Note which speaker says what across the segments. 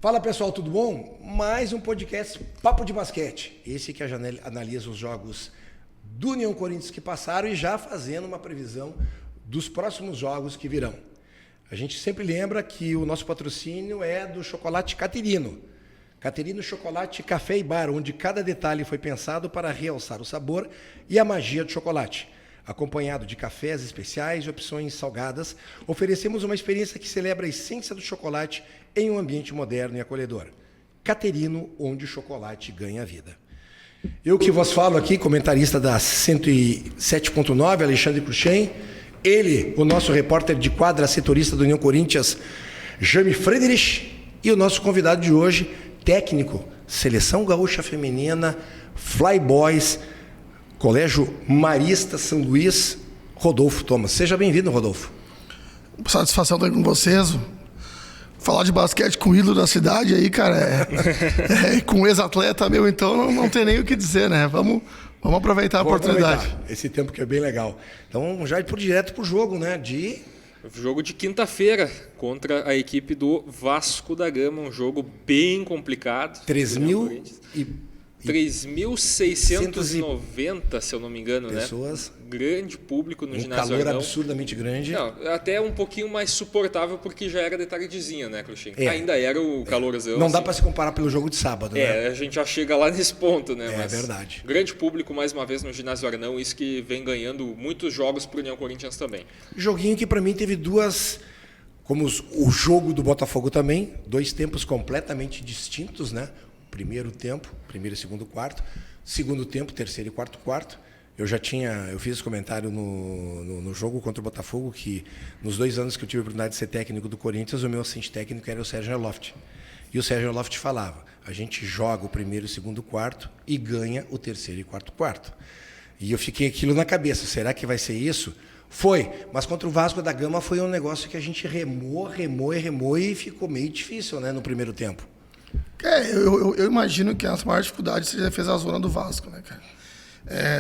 Speaker 1: Fala pessoal, tudo bom? Mais um podcast Papo de Basquete. Esse que analisa os jogos do União Corinthians que passaram e já fazendo uma previsão dos próximos jogos que virão. A gente sempre lembra que o nosso patrocínio é do chocolate Caterino. Caterino Chocolate Café e Bar, onde cada detalhe foi pensado para realçar o sabor e a magia do chocolate. Acompanhado de cafés especiais e opções salgadas, oferecemos uma experiência que celebra a essência do chocolate em um ambiente moderno e acolhedor. Caterino, onde o chocolate ganha vida. Eu que vos falo aqui, comentarista da 107.9, Alexandre Cruxem. Ele, o nosso repórter de quadra, setorista do União Corinthians, Jaime Friedrich. E o nosso convidado de hoje, técnico, Seleção Gaúcha Feminina, Fly Boys, Colégio Marista São Luís, Rodolfo Thomas. Seja bem-vindo, Rodolfo.
Speaker 2: Satisfação estar com vocês. Falar de basquete com o ídolo da cidade aí, cara, com ex-atleta meu, então não tem nem o que dizer, né? Vamos aproveitar a oportunidade.
Speaker 1: Aproveitar esse tempo que é bem legal. Então, já ir direto pro jogo, né?
Speaker 3: Jogo de quinta-feira contra a equipe do Vasco da Gama, um jogo bem complicado. 3.690, se eu não me engano,
Speaker 1: pessoas,
Speaker 3: né? Grande público no ginásio
Speaker 1: calor
Speaker 3: Arnão.
Speaker 1: Absurdamente grande.
Speaker 3: Não, até um pouquinho mais suportável porque já era de tardezinha, né, Cruxem?
Speaker 1: Ainda
Speaker 3: era o calorzão.
Speaker 1: Não dá para se comparar pelo jogo de sábado, né?
Speaker 3: A gente já chega lá nesse ponto, né?
Speaker 1: É verdade.
Speaker 3: Grande público mais uma vez no ginásio Arnão, isso que vem ganhando muitos jogos pro União Corinthians também.
Speaker 1: Joguinho que para mim teve duas, como o jogo do Botafogo também, dois tempos completamente distintos, né? Primeiro tempo, primeiro e segundo quarto. Segundo tempo, terceiro e quarto. Eu fiz esse comentário no jogo contra o Botafogo, que nos 2 anos que eu tive a oportunidade de ser técnico do Corinthians, o meu assistente técnico era o Sérgio Erloft. E o Sérgio Erloft falava, a gente joga o primeiro e segundo quarto e ganha o terceiro e quarto. E eu fiquei aquilo na cabeça, será que vai ser isso? Foi, mas contra o Vasco da Gama foi um negócio que a gente remou e ficou meio difícil, né, no primeiro tempo.
Speaker 2: Eu imagino que a maior dificuldade seja a defesa zona do Vasco, né, cara?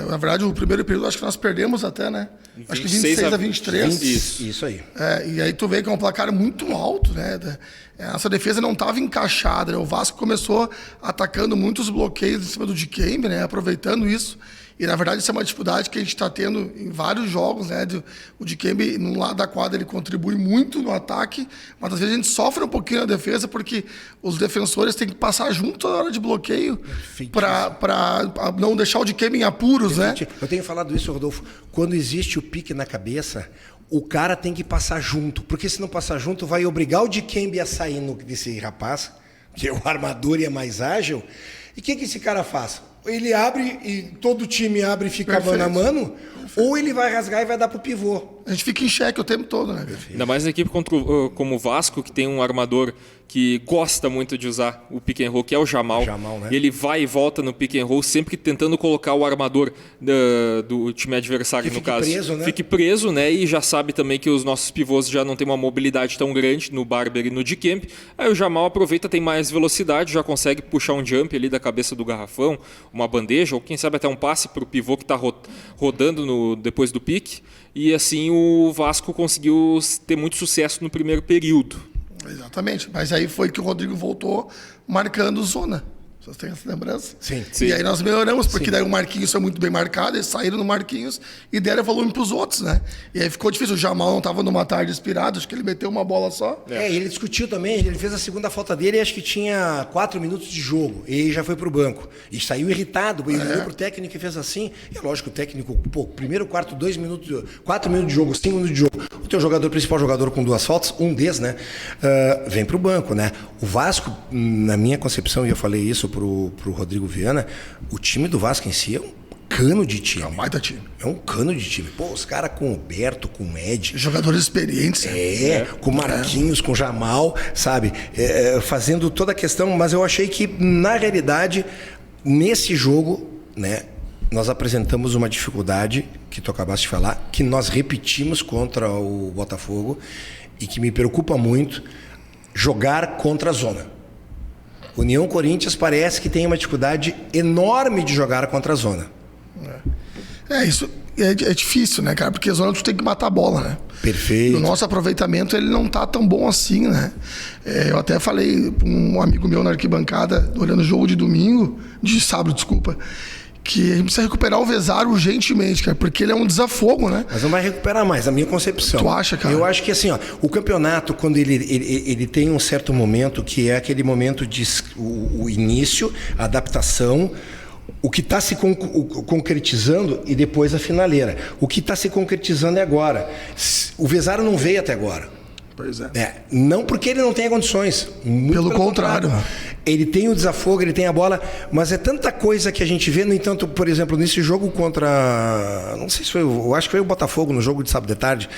Speaker 2: Na verdade, o primeiro período acho que nós perdemos até, né? Acho que 26-23.
Speaker 1: Isso aí.
Speaker 2: E aí tu vê que é um placar muito alto, né? Essa defesa não estava encaixada, né? O Vasco começou atacando muitos bloqueios em cima do Dikembe, né? Aproveitando isso. E, na verdade, isso é uma dificuldade que a gente está tendo em vários jogos, né? O Dikembe, no lado da quadra, ele contribui muito no ataque, mas às vezes a gente sofre um pouquinho na defesa porque os defensores têm que passar junto toda hora de bloqueio para não deixar o Dikembe em apuros, né?
Speaker 1: Eu tenho falado isso, Rodolfo. Quando existe o pique na cabeça, o cara tem que passar junto, porque se não passar junto, vai obrigar o Dikembe a sair desse rapaz, que é o armador e é mais ágil. E o que esse cara faz? Ele abre e todo o time abre e fica mano a mano, ou ele vai rasgar e vai dar pro pivô.
Speaker 2: A gente fica em xeque o tempo todo, né?
Speaker 3: Ainda mais na equipe como o Vasco, que tem um armador que gosta muito de usar o pick and roll, que é o Jamal.
Speaker 1: Né?
Speaker 3: Ele vai e volta no pick and roll, sempre tentando colocar o armador do time adversário, no caso. Fique preso, né? E já sabe também que os nossos pivôs já não têm uma mobilidade tão grande no Barber e no Dikembe. Aí o Jamal aproveita, tem mais velocidade, já consegue puxar um jump ali da cabeça do garrafão, uma bandeja, ou quem sabe até um passe para o pivô que está rodando depois do pique. E assim o Vasco conseguiu ter muito sucesso no primeiro período.
Speaker 2: Exatamente, mas aí foi que o Rodrigo voltou marcando zona. Vocês têm essa lembrança?
Speaker 1: Sim.
Speaker 2: E aí nós melhoramos, porque daí o Marquinhos foi muito bem marcado, eles saíram no Marquinhos e deram volume para os outros, né? E aí ficou difícil. O Jamal não estava numa tarde inspirado, acho que ele meteu uma bola só.
Speaker 1: Ele discutiu também, ele fez a segunda falta dele e acho que tinha 4 minutos de jogo. E já foi pro banco. E saiu irritado, ele olhou pro técnico e fez assim. E é lógico, o técnico, primeiro quarto, 4 minutos de jogo, 5 minutos de jogo. O teu principal jogador com 2 faltas, um deles, né? Vem pro banco, né? O Vasco, na minha concepção, e eu falei isso pro Rodrigo Viana, o time do Vasco em si é um cano de time.
Speaker 2: É um baita time.
Speaker 1: É um cano de time. Os caras com o Berto, com o Ed.
Speaker 2: Jogadores experientes.
Speaker 1: Com o Marquinhos, com o Jamal, sabe? Fazendo toda a questão, mas eu achei que, na realidade, nesse jogo, né, nós apresentamos uma dificuldade, que tu acabaste de falar, que nós repetimos contra o Botafogo e que me preocupa muito, jogar contra a zona. União Corinthians parece que tem uma dificuldade enorme de jogar contra a zona.
Speaker 2: Isso é difícil, né, cara? Porque a zona tu tem que matar a bola, né?
Speaker 1: Perfeito.
Speaker 2: O nosso aproveitamento, ele não tá tão bom assim, né? Eu até falei para um amigo meu na arquibancada, olhando o jogo de sábado, desculpa, que a gente precisa recuperar o Vezaro urgentemente, cara, porque ele é um desafogo, né?
Speaker 1: Mas não vai recuperar mais, a minha concepção.
Speaker 2: Tu acha, cara?
Speaker 1: Eu acho que assim, ó, o campeonato, quando ele tem um certo momento, que é aquele momento de o início, a adaptação, o que está se concretizando e depois a finaleira. O que está se concretizando é agora. O Vezaro não veio até agora.
Speaker 2: Pois é.
Speaker 1: Não porque ele não tenha condições. Pelo
Speaker 2: contrário.
Speaker 1: Ele tem o desafogo, ele tem a bola, mas é tanta coisa que a gente vê. No entanto, por exemplo, nesse jogo contra... Não sei se foi... Eu acho que foi o Botafogo, no jogo de sábado de tarde.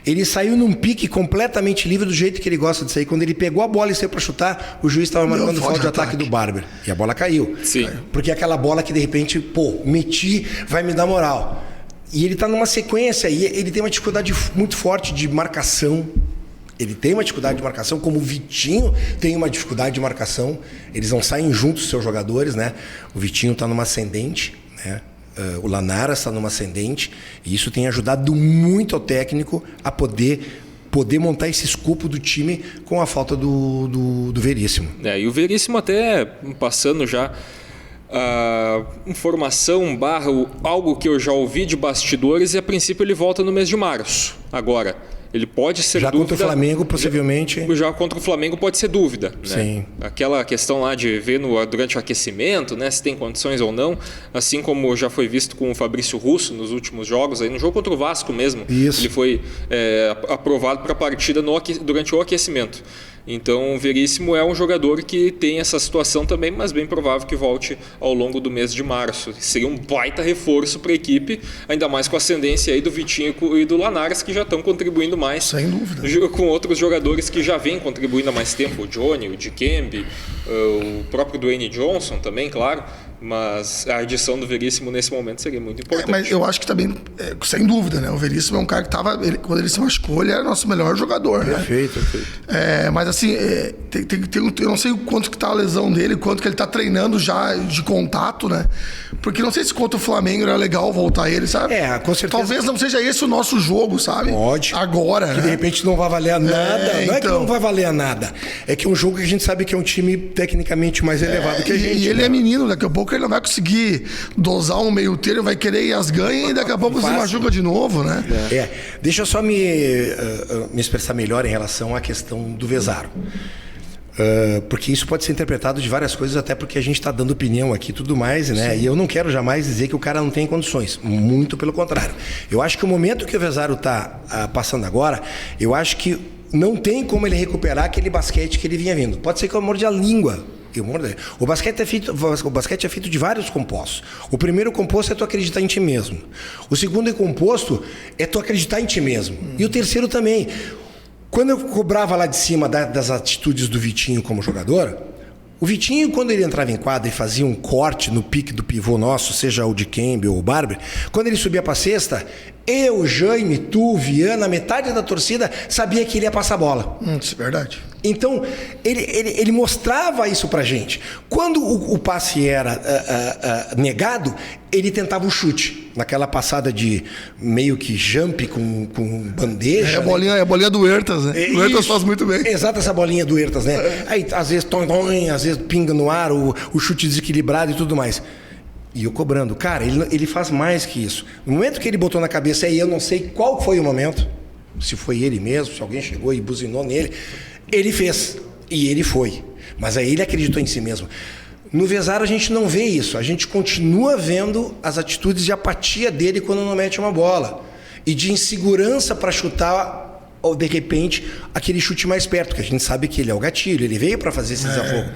Speaker 1: Ele saiu num pique completamente livre do jeito que ele gosta de sair. Quando ele pegou a bola e saiu para chutar, o juiz estava marcando falta de ataque do Barber. E a bola caiu.
Speaker 3: Sim.
Speaker 1: Porque é aquela bola que, de repente, meti, vai me dar moral. E ele está numa sequência, e ele tem uma dificuldade muito forte de marcação. Ele tem uma dificuldade de marcação, como o Vitinho tem uma dificuldade de marcação. Eles não saem juntos, seus jogadores, né? O Vitinho está numa ascendente, né? O Lanaras está numa ascendente. E isso tem ajudado muito ao técnico a poder montar esse escopo do time com a falta do Veríssimo.
Speaker 3: E o Veríssimo até passando já... informação / algo que eu já ouvi de bastidores, e a princípio ele volta no mês de março. Agora, ele pode ser
Speaker 1: já
Speaker 3: dúvida.
Speaker 1: Contra o Flamengo, possivelmente.
Speaker 3: Já contra o Flamengo pode ser dúvida.
Speaker 1: Sim.
Speaker 3: Né? Aquela questão lá de ver durante o aquecimento, né, se tem condições ou não, assim como já foi visto com o Fabrício Russo nos últimos jogos, aí no jogo contra o Vasco mesmo.
Speaker 1: Isso.
Speaker 3: Ele foi aprovado para a partida durante o aquecimento. Então, o Veríssimo é um jogador que tem essa situação também, mas bem provável que volte ao longo do mês de março. Seria um baita reforço para a equipe, ainda mais com a ascendência aí do Vitinho e do Lanaras, que já estão contribuindo mais.
Speaker 2: Sem dúvida.
Speaker 3: Com outros jogadores que já vêm contribuindo há mais tempo, o Johnny, o Dikembe, o próprio Dwayne Johnson também, claro. Mas a adição do Veríssimo nesse momento seria muito importante.
Speaker 2: Mas eu acho que também, sem dúvida, né? O Veríssimo é um cara que quando ele se machucou, ele era nosso melhor jogador.
Speaker 1: Perfeito,
Speaker 2: né?
Speaker 1: Perfeito.
Speaker 2: Mas assim, eu não sei o quanto que tá a lesão dele, quanto que ele tá treinando já de contato, né? Porque não sei se contra o Flamengo era legal voltar ele, sabe?
Speaker 1: Com certeza.
Speaker 2: Talvez não seja esse o nosso jogo, sabe?
Speaker 1: Pode.
Speaker 2: Agora,
Speaker 1: que
Speaker 2: né?
Speaker 1: de repente não vai valer nada. Não é que não vai valer nada. É que é um jogo que a gente sabe que é um time tecnicamente mais elevado que a gente.
Speaker 2: E ele é menino, daqui a pouco ele não vai conseguir dosar um meio termo, vai querer ir às ganhas e daqui a pouco se machuca de novo, né?
Speaker 1: Deixa eu só me expressar melhor em relação à questão do Vezaro. Porque isso pode ser interpretado de várias coisas, até porque a gente está dando opinião aqui e tudo mais, né? Sim. E eu não quero jamais dizer que o cara não tem condições, muito pelo contrário. Eu acho que o momento que o Vezaro está passando agora, eu acho que não tem como ele recuperar aquele basquete que ele vinha vindo. Pode ser que eu morde a língua. O basquete é feito de vários compostos. O primeiro composto é tu acreditar em ti mesmo. O segundo composto é tu acreditar em ti mesmo. E o terceiro também. Quando eu cobrava lá de cima das atitudes do Vitinho como jogador, o Vitinho, quando ele entrava em quadra e fazia um corte no pique do pivô nosso, seja o Dikembe ou o Barber, quando ele subia para a cesta, eu, Jaime, tu, Viana, metade da torcida sabia que ele ia passar a bola.
Speaker 2: Isso é verdade.
Speaker 1: Então, ele mostrava isso pra gente. Quando o passe era negado, ele tentava o chute. Naquela passada de meio que jump com bandeja.
Speaker 2: É a bolinha do Huertas, né? O Huertas faz muito bem.
Speaker 1: Exato, essa bolinha do Huertas, né? Aí, às vezes, às vezes pinga no ar, o chute desequilibrado e tudo mais. E eu cobrando. Cara, ele faz mais que isso. No momento que ele botou na cabeça, aí eu não sei qual foi o momento, se foi ele mesmo, se alguém chegou e buzinou nele, ele fez. E ele foi. Mas aí ele acreditou em si mesmo. No Vezaro a gente não vê isso. A gente continua vendo as atitudes de apatia dele quando não mete uma bola. E de insegurança para chutar, ou de repente, aquele chute mais perto, que a gente sabe que ele é o gatilho, ele veio para fazer esse desafogo.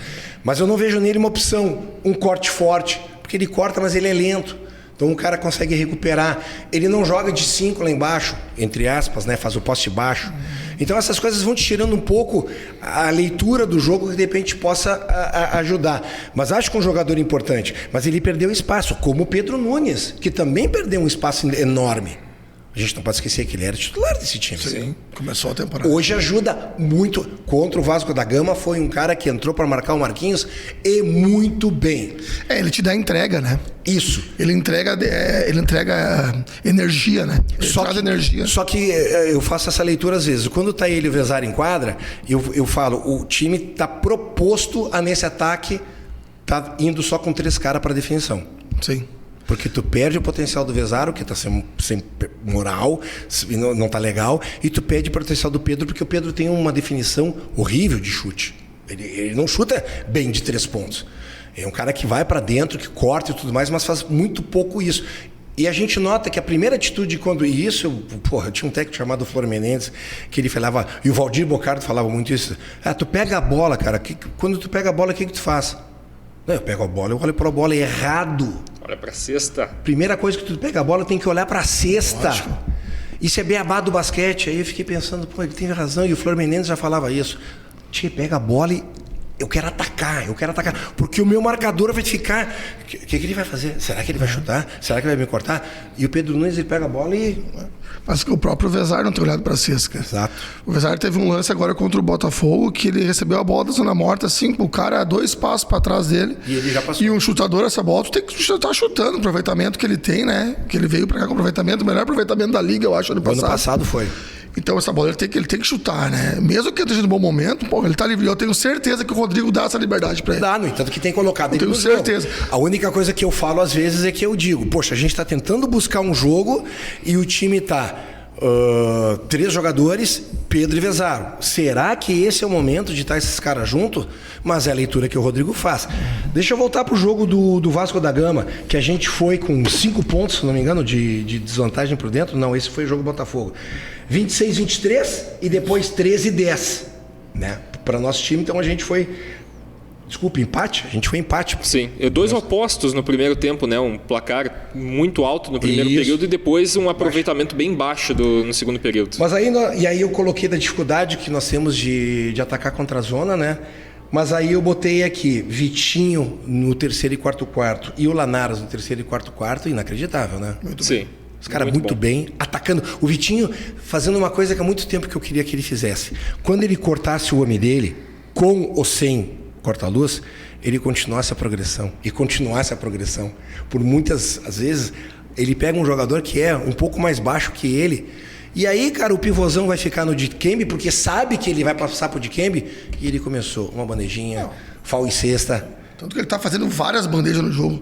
Speaker 1: Mas eu não vejo nele uma opção, um corte forte. Porque ele corta, mas ele é lento. Então o cara consegue recuperar. Ele não joga de 5 lá embaixo, entre aspas, né? Faz o poste baixo. Então essas coisas vão te tirando um pouco a leitura do jogo que de repente possa ajudar. Mas acho que um jogador importante. Mas ele perdeu espaço, como o Pedro Nunes, que também perdeu um espaço enorme. A A gente não pode esquecer que ele era titular desse time.
Speaker 2: Sim, começou a temporada.
Speaker 1: Hoje ajuda muito. Contra o Vasco da Gama foi um cara que entrou para marcar o Marquinhos e muito bem.
Speaker 2: Ele te dá entrega, né?
Speaker 1: Isso.
Speaker 2: Ele entrega energia, né? Ele traz energia.
Speaker 1: Só que eu faço essa leitura às vezes. Quando tá ele e o Vezar em quadra, eu falo, o time tá proposto a nesse ataque, tá indo só com 3 caras para definição.
Speaker 2: Sim.
Speaker 1: Porque tu perde o potencial do Vezaro, que tá sem moral, não tá legal, e tu perde o potencial do Pedro, porque o Pedro tem uma definição horrível de chute. Ele não chuta bem de 3 pontos. É um cara que vai para dentro, que corta e tudo mais, mas faz muito pouco isso. E a gente nota que a primeira atitude quando isso... eu tinha um técnico chamado Flor Menezes, que ele falava... E o Valdir Bocardo falava muito isso. Tu pega a bola, cara. Quando tu pega a bola, o que tu faz? Não, eu pego a bola, eu olho para a bola errado.
Speaker 3: Olha para a cesta.
Speaker 1: Primeira coisa que tu pega a bola, tem que olhar para a cesta. Lógico. Isso é beabá do basquete. Aí eu fiquei pensando, ele tem razão. E o Flor Menezes já falava isso. Pega a bola e eu quero atacar. Porque o meu marcador vai ficar... O que ele vai fazer? Será que ele vai chutar? Será que ele vai me cortar? E o Pedro Nunes, ele pega a bola e...
Speaker 2: Mas que o próprio Vezar não tem olhado para a cesta.
Speaker 1: Exato.
Speaker 2: O Vezar teve um lance agora contra o Botafogo, que ele recebeu a bola da zona morta, assim, o cara 2 passos para trás dele.
Speaker 1: E ele já passou.
Speaker 2: E um chutador, essa bola, tu tem que estar chutando o aproveitamento que ele tem, né? Que ele veio para cá com o melhor aproveitamento da liga, eu acho, ano passado.
Speaker 1: Ano passado foi.
Speaker 2: Então essa bola ele tem que chutar, né? Mesmo que ele esteja no bom momento, ele tá livre. Eu tenho certeza que o Rodrigo dá essa liberdade para ele.
Speaker 1: Dá, no entanto que tem colocado ele
Speaker 2: no jogo. Eu tenho certeza.
Speaker 1: A única coisa que eu falo às vezes é que eu digo, poxa, a gente tá tentando buscar um jogo e o time tá 3 jogadores, Pedro e Vezaro. Será que esse é o momento de estar esses caras juntos? Mas é a leitura que o Rodrigo faz. Deixa eu voltar pro jogo do Vasco da Gama, que a gente foi com 5 pontos, se não me engano, de desvantagem por dentro. Não, esse foi o jogo do Botafogo. 26-23 e depois 13-10, né? Para nosso time, então a gente foi... Desculpa, empate? A gente foi empate.
Speaker 3: Sim, 2 opostos no primeiro tempo, né? Um placar muito alto no primeiro período e depois um aproveitamento bem baixo no segundo período.
Speaker 1: Mas aí, e aí eu coloquei da dificuldade que nós temos de atacar contra a zona, né? Mas aí eu botei aqui Vitinho no terceiro e quarto e o Lanaras no terceiro e quarto, inacreditável, né?
Speaker 3: Muito bem.
Speaker 1: Os caras muito bem, atacando. O Vitinho fazendo uma coisa que há muito tempo que eu queria que ele fizesse. Quando ele cortasse o homem dele, com ou sem corta-luz, ele continuasse a progressão. Por muitas, às vezes, ele pega um jogador que é um pouco mais baixo que ele, e aí, cara, o pivôzão vai ficar no Dikembe, porque sabe que ele vai passar pro Dikembe, e ele começou uma bandejinha, foul em cesta.
Speaker 2: Tanto que ele tá fazendo várias bandejas no jogo.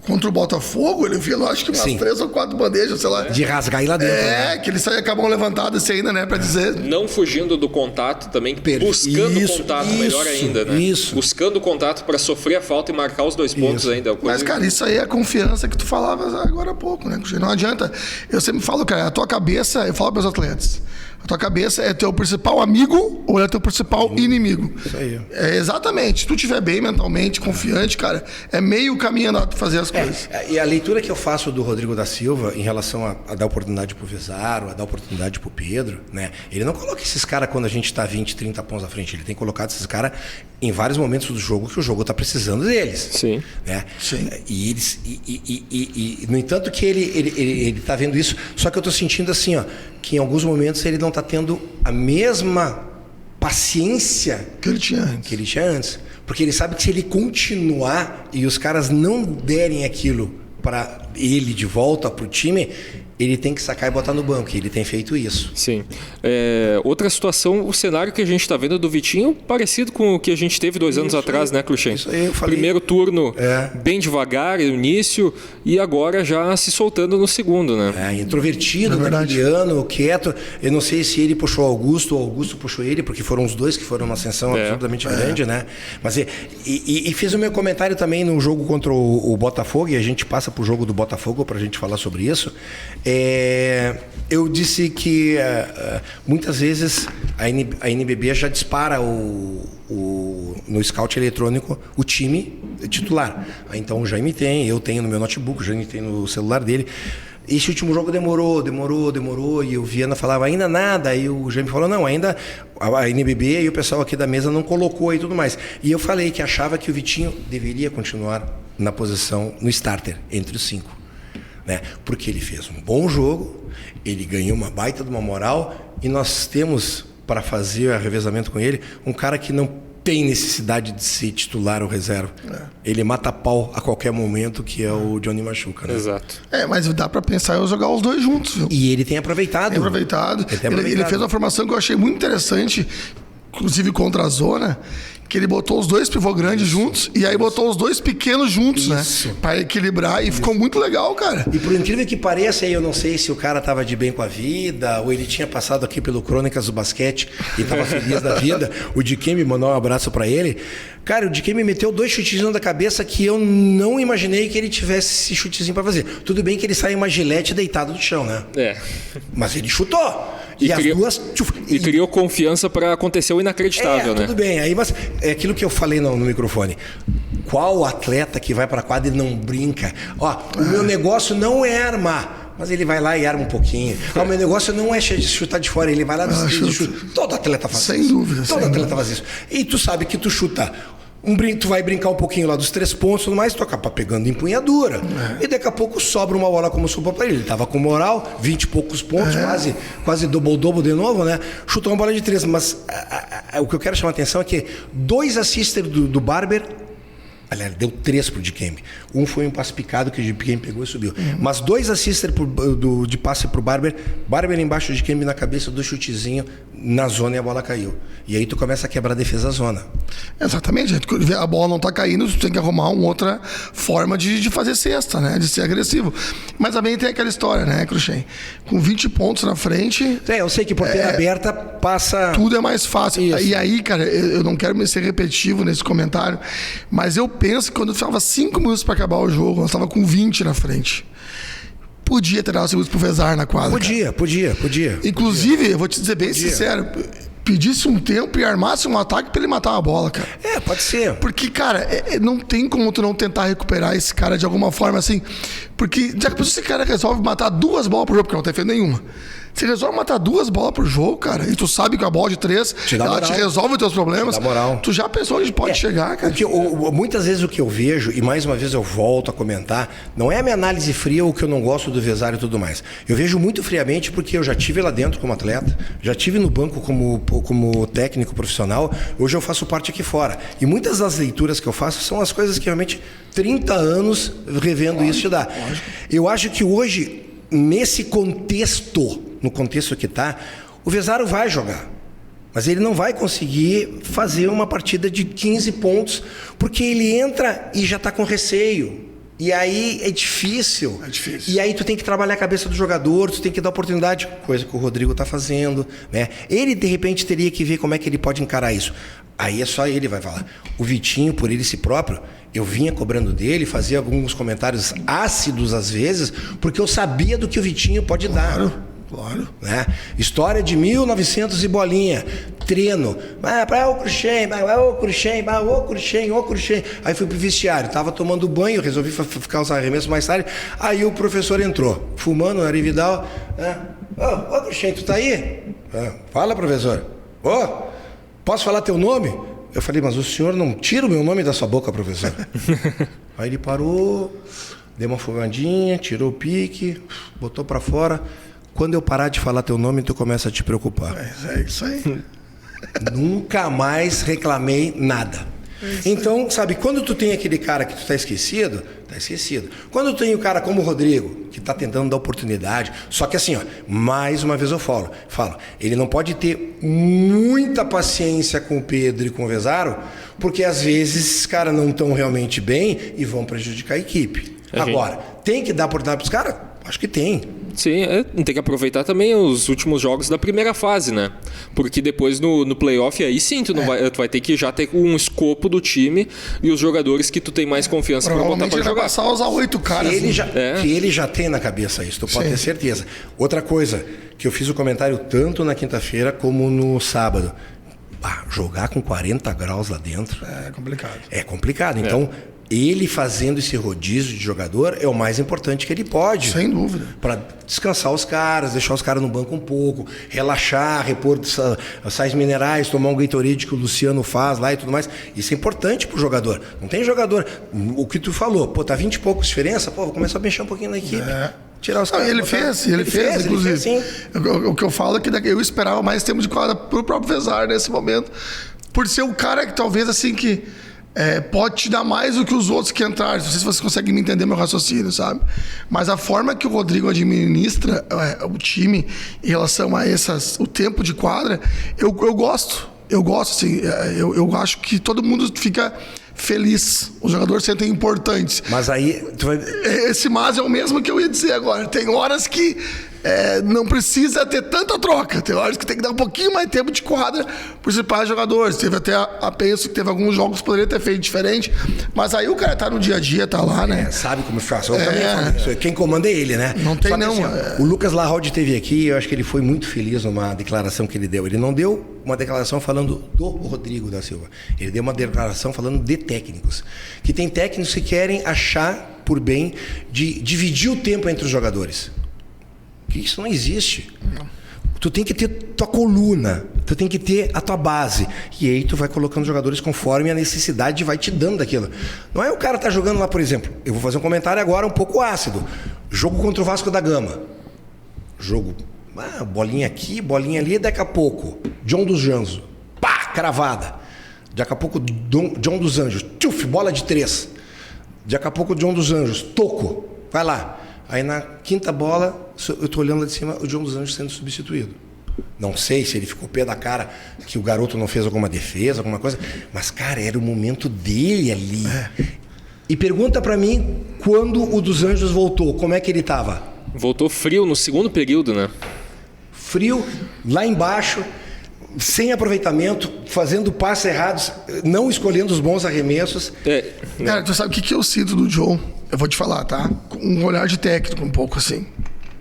Speaker 2: Contra o Botafogo, ele viu, acho que umas 3 ou 4 bandejas, sei lá.
Speaker 1: De rasgar aí lá dentro.
Speaker 2: Né? Que ele saia com a mão levantada assim ainda, né? Pra dizer.
Speaker 3: Não fugindo do contato também, buscando contato, melhor ainda, né? Buscando o contato para sofrer a falta e marcar os 2 pontos ainda.
Speaker 2: Mas, cara, isso aí é a confiança que tu falava agora há pouco, né? Não adianta. Eu sempre falo, cara, a tua cabeça, eu falo para os atletas, a tua cabeça é teu principal amigo ou é teu principal inimigo?
Speaker 1: Isso aí.
Speaker 2: Exatamente. Se tu estiver bem mentalmente, confiante, cara, é meio caminho andado pra fazer as coisas.
Speaker 1: E a leitura que eu faço do Rodrigo da Silva em relação a dar oportunidade pro Vezaro, a dar oportunidade pro Pedro, né? Ele não coloca esses caras quando a gente tá 20, 30 pontos à frente. Ele tem colocado esses caras em vários momentos do jogo que o jogo tá precisando deles.
Speaker 3: Sim.
Speaker 1: Né? Sim. E eles... no entanto que ele tá vendo isso, só que eu tô sentindo assim, ó, que em alguns momentos ele não tá tendo a mesma paciência
Speaker 2: que ele tinha antes.
Speaker 1: Porque ele sabe que se ele continuar e os caras não derem aquilo para ele de volta pro time, ele tem que sacar e botar no banco, e ele tem feito isso.
Speaker 3: Sim. Outra situação, o cenário que a gente está vendo do Vitinho, parecido com o que a gente teve 2 anos atrás, né, Cruxem?
Speaker 1: Isso aí eu falei.
Speaker 3: Primeiro turno bem devagar, no início, e agora já se soltando no segundo, né?
Speaker 1: Introvertido, naquele ano, quieto. Eu não sei se ele puxou o Augusto ou o Augusto puxou ele, porque foram os dois que foram uma ascensão absolutamente grande, né? Mas e fiz o meu comentário também no jogo contra o Botafogo, e a gente passa pro jogo do Botafogo para a gente falar sobre isso. Eu disse que muitas vezes a NBB já dispara no scout eletrônico o time titular. Então o Jaime tem, eu tenho no meu notebook, o Jaime tem no celular dele. Esse último jogo demorou, e o Viana falava ainda nada, e o Jaime falou, não, ainda a NBB e o pessoal aqui da mesa não colocou e tudo mais. E eu falei que achava que o Vitinho deveria continuar na posição, no starter, entre os 5. né? Porque ele fez um bom jogo, ele ganhou uma baita de uma moral e nós temos, para fazer o revezamento com ele, um cara que não tem necessidade de ser titular ou reserva. Ele mata pau a qualquer momento, que é o Johnny Machuca, né?
Speaker 3: Exato.
Speaker 2: Mas dá pra pensar em jogar os dois juntos, viu?
Speaker 1: E ele tem aproveitado.
Speaker 2: Ele fez uma formação que eu achei muito interessante, inclusive contra a zona, que ele botou os dois pivô grandes juntos e aí botou os dois pequenos juntos, né? Pra equilibrar e ficou muito legal, cara.
Speaker 1: E por incrível que pareça, eu não sei se o cara tava de bem com a vida ou ele tinha passado aqui pelo Crônicas do Basquete e tava feliz da vida. O Diquem me mandou um abraço pra ele. Cara, o Diquem me meteu 2 chutezinhos da cabeça que eu não imaginei que ele tivesse esse chutezinho pra fazer. Tudo bem que ele sai uma gilete deitado do chão, né? Mas ele chutou.
Speaker 3: E criou confiança para acontecer o inacreditável, né?
Speaker 1: Tudo bem. Aí, mas é aquilo que eu falei no microfone. Qual atleta que vai para a quadra e não brinca? O meu negócio não é armar, mas ele vai lá e arma um pouquinho. O meu negócio não é chutar de fora, ele vai lá e chuta. Todo atleta faz isso.
Speaker 2: Sem dúvida.
Speaker 1: Todo atleta faz isso. E tu sabe que tu chuta. Tu vai brincar um pouquinho lá dos 3 pontos, tudo mais, tu acaba pegando empunhadura. E daqui a pouco sobra uma bola como sobrou para ele. Ele tava com moral, 20 e poucos pontos, quase double de novo, né? Chutou uma bola de 3. Mas o que eu quero chamar a atenção é que 2 assisters do Barber, aliás, deu 3 pro Dikembe. Um foi um passe picado que o Dikembe pegou e subiu. Mas 2 assisters de passe pro Barber embaixo, o Dikembe na cabeça, 2 chutezinhos na zona e a bola caiu. E aí tu começa a quebrar a defesa da zona.
Speaker 2: Exatamente. A bola não tá caindo, tu tem que arrumar uma outra forma de fazer cesta, né? De ser agressivo. Mas também tem aquela história, né, Cruxem? Com 20 pontos na frente...
Speaker 1: Eu sei que porteira aberta passa...
Speaker 2: Tudo é mais fácil. Isso. E aí, cara, eu não quero me ser repetitivo nesse comentário, mas eu penso que quando faltava 5 minutos para acabar o jogo, nós tava com 20 na frente. Podia ter dado segundos pro Vezar na quadra.
Speaker 1: Podia.
Speaker 2: Inclusive, eu vou te dizer bem sincero, pedisse um tempo e armasse um ataque pra ele matar a bola, cara.
Speaker 1: Pode ser.
Speaker 2: Porque, cara, não tem como tu não tentar recuperar esse cara de alguma forma assim. Porque já que esse cara resolve matar 2 bolas por jogo, porque não tem feito nenhuma. Você resolve matar 2 bolas por jogo, cara, e tu sabe que a bola de 3 ela te resolve os teus problemas.
Speaker 1: Te dá moral.
Speaker 2: Tu já pensou onde pode chegar, cara?
Speaker 1: Muitas vezes o que eu vejo, e mais uma vez eu volto a comentar, não é a minha análise fria ou que eu não gosto do Vezar e tudo mais. Eu vejo muito friamente porque eu já tive lá dentro como atleta, já tive no banco como técnico profissional, hoje eu faço parte aqui fora. E muitas das leituras que eu faço são as coisas que realmente 30 anos revendo isso te dá. Eu acho que hoje, nesse contexto, no contexto que está, o Vezaro vai jogar. Mas ele não vai conseguir fazer uma partida de 15 pontos, porque ele entra e já está com receio. E aí é difícil. E aí tu tem que trabalhar a cabeça do jogador, tu tem que dar oportunidade, coisa que o Rodrigo está fazendo, né? Ele, de repente, teria que ver como é que ele pode encarar isso. Aí é só ele vai falar. O Vitinho, por ele si próprio, eu vinha cobrando dele, fazia alguns comentários ácidos às vezes, porque eu sabia do que o Vitinho pode dar.
Speaker 2: Claro.
Speaker 1: Né? História de 1900 e bolinha. Treino. Ô Cruxem. Aí fui pro vestiário, tava tomando banho, resolvi ficar os arremessos mais tarde. Aí o professor entrou, fumando, Arividal. Ô Cruxem, tu tá aí? Fala, professor. Posso falar teu nome? Eu falei, mas o senhor não tira o meu nome da sua boca, professor. Aí ele parou, deu uma fugadinha, tirou o pique, botou pra fora. Quando eu parar de falar teu nome, tu começa a te preocupar.
Speaker 2: É isso aí.
Speaker 1: Nunca mais reclamei nada. Então, sabe, quando tu tem aquele cara que tu tá esquecido. Quando tu tem o cara como o Rodrigo, que tá tentando dar oportunidade, só que assim, mais uma vez eu falo, ele não pode ter muita paciência com o Pedro e com o Vezaro, porque às vezes esses caras não estão realmente bem e vão prejudicar a equipe. Agora, tem que dar oportunidade pros caras? Acho que tem.
Speaker 3: Sim, tem que aproveitar também os últimos jogos da primeira fase, né? Porque depois no playoff, aí sim, tu vai ter que já ter um escopo do time e os jogadores que tu tem mais confiança para botar para jogar.
Speaker 2: Vai passar a usar 8 caras.
Speaker 1: Que ele já tem na cabeça isso, tu pode ter certeza. Outra coisa, que eu fiz o comentário tanto na quinta-feira como no sábado. Jogar com 40 graus lá dentro...
Speaker 2: É complicado.
Speaker 1: É complicado. Então, ele fazendo esse rodízio de jogador é o mais importante que ele pode.
Speaker 2: Sem dúvida.
Speaker 1: Para descansar os caras, deixar os caras no banco um pouco, relaxar, repor sais minerais, tomar um Gatorade que o Luciano faz lá e tudo mais. Isso é importante pro jogador. Não tem jogador... O que tu falou, tá 20 e poucos de diferença, vou começar a mexer um pouquinho na equipe. Tirar os caras.
Speaker 2: Ele fez, inclusive. O que eu falo é que eu esperava mais tempo de quadra pro próprio Vezar nesse momento. Por ser o cara que talvez assim que... pode te dar mais do que os outros que entraram. Não sei se você consegue me entender meu raciocínio, sabe? Mas a forma que o Rodrigo administra o time em relação a o tempo de quadra, eu gosto. Eu gosto, assim. Eu acho que todo mundo fica feliz. Os jogadores se sentem importantes.
Speaker 1: Mas aí...
Speaker 2: Esse mas é o mesmo que eu ia dizer agora. Tem horas que não precisa ter tanta troca. Tem horas que tem que dar um pouquinho mais tempo de quadra para os principais jogadores. Teve até penso que teve alguns jogos que poderia ter feito diferente. Mas aí o cara tá no dia a dia, tá lá, né?
Speaker 1: Sabe como faz. Eu também falo isso. Quem comanda é ele, né?
Speaker 2: Não tem não.
Speaker 1: Assim, o Lucas Larraud esteve aqui, eu acho que ele foi muito feliz numa declaração que ele deu. Ele não deu uma declaração falando do Rodrigo da Silva. Ele deu uma declaração falando de técnicos. Que tem técnicos que querem achar por bem de dividir o tempo entre os jogadores. Que isso não existe. Não. Tu tem que ter tua coluna, tu tem que ter a tua base. E aí tu vai colocando jogadores conforme a necessidade vai te dando daquilo. Não é o cara tá jogando lá, por exemplo. Eu vou fazer um comentário agora um pouco ácido. Jogo contra o Vasco da Gama. Jogo, bolinha aqui, bolinha ali, daqui a pouco. John dos Anjos. Pá, cravada. Daqui a pouco, John dos Anjos. Tchuf, bola de 3. Daqui a pouco, John dos Anjos. Toco. Vai lá. Aí na quinta bola, eu tô olhando lá de cima, o John dos Anjos sendo substituído. Não sei se ele ficou pé da cara que o garoto não fez alguma defesa, alguma coisa. Mas, cara, era o momento dele ali. E pergunta pra mim, quando o dos Anjos voltou, como é que ele tava?
Speaker 3: Voltou frio no segundo período, né?
Speaker 1: Frio, lá embaixo, sem aproveitamento, fazendo passes errados, não escolhendo os bons arremessos.
Speaker 2: Cara, tu sabe o que eu sinto do John? Eu vou te falar, tá? Com um olhar de técnico um pouco assim.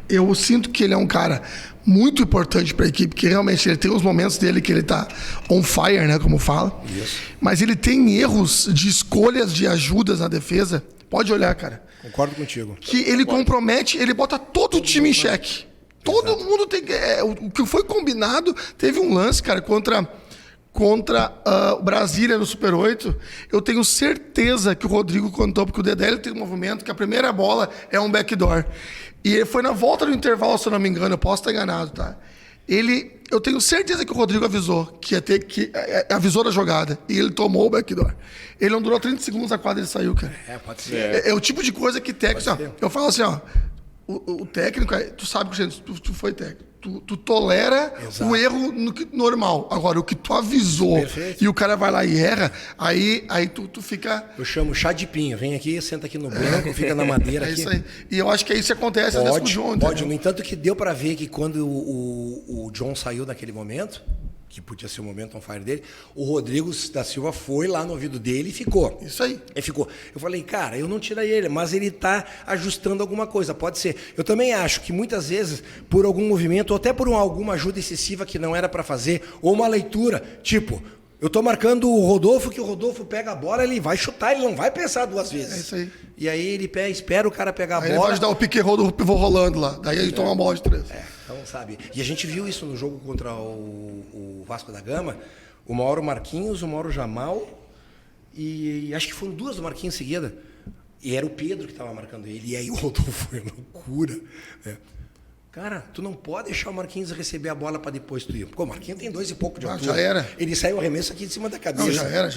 Speaker 2: Eu sinto que ele é um cara muito importante para a equipe, que realmente ele tem os momentos dele que ele tá on fire, né, como fala.
Speaker 1: Isso.
Speaker 2: Mas ele tem erros de escolhas de ajudas na defesa. Pode olhar, cara.
Speaker 1: Concordo contigo.
Speaker 2: Que ele compromete, ele bota todo o time em xeque. Todo mundo tem que... o que foi combinado, teve um lance, cara, contra o Brasília no Super 8, eu tenho certeza que o Rodrigo contou, porque o Dedé ele tem um movimento que a primeira bola é um backdoor. E ele foi na volta do intervalo, se eu não me engano, eu posso estar enganado, tá? Eu tenho certeza que o Rodrigo avisou que ia ter que... avisou da jogada. E ele tomou o backdoor. Ele não durou 30 segundos, a quadra ele saiu, cara.
Speaker 1: Pode ser.
Speaker 2: É o tipo de coisa que técnico... Eu falo assim, ó... O técnico, tu sabe que tu foi técnico. Tu tolera o erro normal. Agora, o que tu avisou e o cara vai lá e erra, aí tu fica...
Speaker 1: Eu chamo chá de pinho. Vem aqui, senta aqui no banco, fica na madeira aqui.
Speaker 2: Isso aí. E eu acho que é isso que acontece
Speaker 1: com
Speaker 2: o John.
Speaker 1: Pode. No entanto, que deu para ver que quando o John saiu naquele momento, que podia ser o momento on fire dele, o Rodrigo da Silva foi lá no ouvido dele e ficou.
Speaker 2: Isso aí.
Speaker 1: Ele ficou. Eu falei, cara, eu não tirei ele, mas ele tá ajustando alguma coisa, pode ser. Eu também acho que muitas vezes, por algum movimento, ou até por alguma ajuda excessiva que não era para fazer, ou uma leitura, tipo, eu tô marcando o Rodolfo, que o Rodolfo pega a bola, ele vai chutar, ele não vai pensar duas vezes.
Speaker 2: É isso aí.
Speaker 1: E aí ele espera o cara pegar a bola.
Speaker 2: Ele vai ajudar o pique roll do pivô rolando lá, daí ele toma a bola de 3.
Speaker 1: Então, sabe? E a gente viu isso no jogo contra o Vasco da Gama. O Mauro Marquinhos, o Mauro Jamal e acho que foram 2 do Marquinhos em seguida. E era o Pedro que estava marcando ele. E aí o Rodolfo foi loucura. Né? Cara, tu não pode deixar o Marquinhos receber a bola para depois tu ir. Porque o Marquinhos tem 2 e pouco de altura.
Speaker 2: Já era.
Speaker 1: Ele saiu o arremesso aqui de cima da cabeça.
Speaker 2: Não, já era.